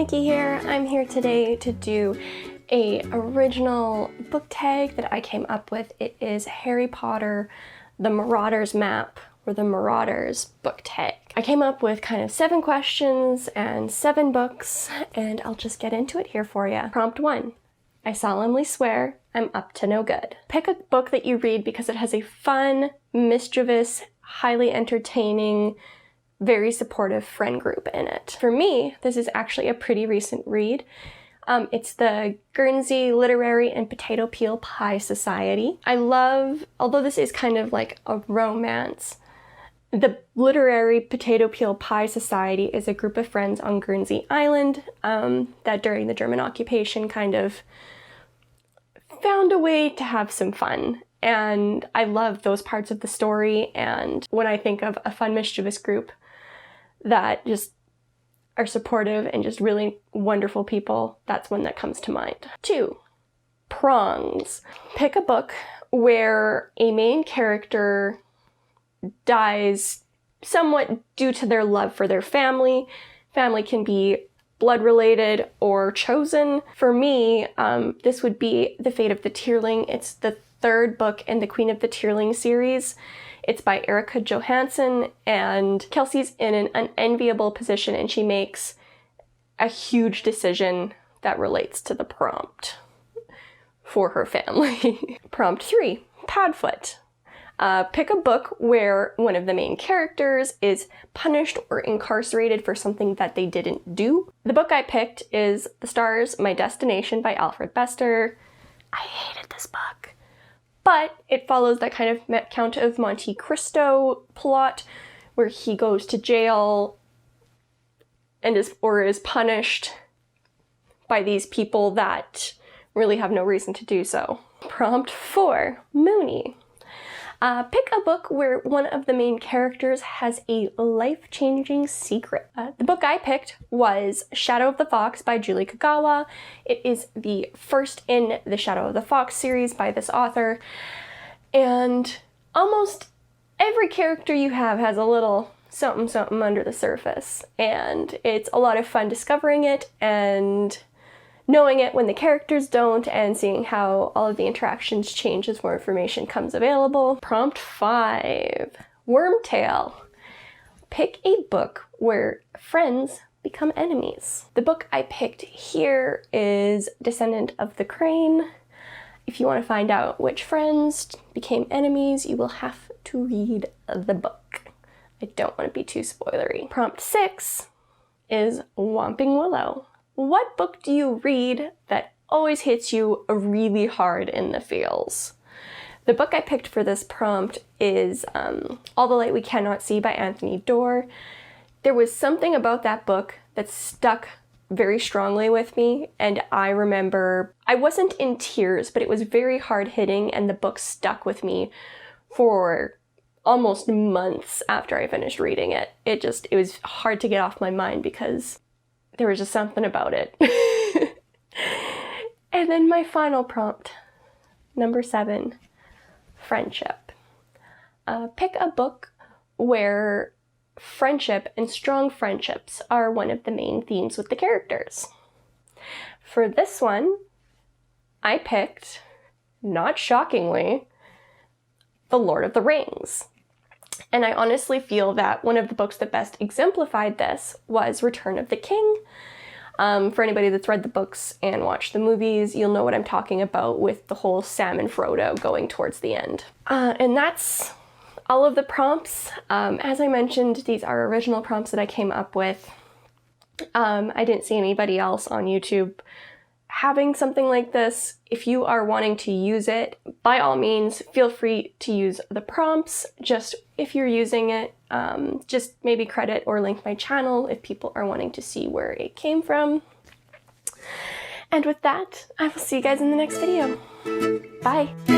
Nikki here. I'm here today to do a original book tag that I came up with. It is Harry Potter, the Marauders map, or the Marauders book tag. I came up with kind of 7 questions and 7 books, and I'll just get into it here for you. Prompt 1. I solemnly swear I'm up to no good. Pick a book that you read because it has a fun, mischievous, highly entertaining, very supportive friend group in it. For me, this is actually a pretty recent read. It's the Guernsey Literary and Potato Peel Pie Society. I love, although this is kind of like a romance, the Literary Potato Peel Pie Society is a group of friends on Guernsey Island that during the German occupation kind of found a way to have some fun. And I love those parts of the story, and when I think of a fun, mischievous group that just are supportive and just really wonderful people, that's one that comes to mind. 2. Prongs. Pick a book where a main character dies somewhat due to their love for their family. Family can be blood related or chosen. For me, this would be The Fate of the Tearling. It's the 3rd book in the Queen of the Tearling series. It's by Erica Johansson, and Kelsey's in an unenviable position and she makes a huge decision that relates to the prompt for her family. Prompt 3, Padfoot. Pick a book where one of the main characters is punished or incarcerated for something that they didn't do. The book I picked is The Stars, My Destination by Alfred Bester. I hated this book, but it follows that kind of Count of Monte Cristo plot where he goes to jail and is punished by these people that really have no reason to do so. Prompt 4, Moony. Pick a book where one of the main characters has a life-changing secret. The book I picked was Shadow of the Fox by Julie Kagawa. It is the first in the Shadow of the Fox series by this author, and almost every character you have has a little something something under the surface, and it's a lot of fun discovering it and knowing it when the characters don't, and seeing how all of the interactions change as more information comes available. Prompt 5, Wormtail. Pick a book where friends become enemies. The book I picked here is Descendant of the Crane. If you want to find out which friends became enemies, you will have to read the book. I don't want to be too spoilery. Prompt 6 is Whomping Willow. What book do you read that always hits you really hard in the feels? The book I picked for this prompt is All the Light We Cannot See by Anthony Doerr. There was something about that book that stuck very strongly with me, and I remember I wasn't in tears, but it was very hard-hitting, and the book stuck with me for almost months after I finished reading it. It was hard to get off my mind because there was just something about it. And then my final prompt, number 7, Friendship. Pick a book where friendship and strong friendships are one of the main themes with the characters. For this one, I picked, not shockingly, The Lord of the Rings. And I honestly feel that one of the books that best exemplified this was Return of the King. For anybody that's read the books and watched the movies, you'll know what I'm talking about with the whole Sam and Frodo going towards the end. And that's all of the prompts. As I mentioned, these are original prompts that I came up with. I didn't see anybody else on YouTube having something like this. If you are wanting to use it, by all means, feel free to use the prompts. Just if you're using it, just maybe credit or link my channel if people are wanting to see where it came from. And with that, I will see you guys in the next video. Bye!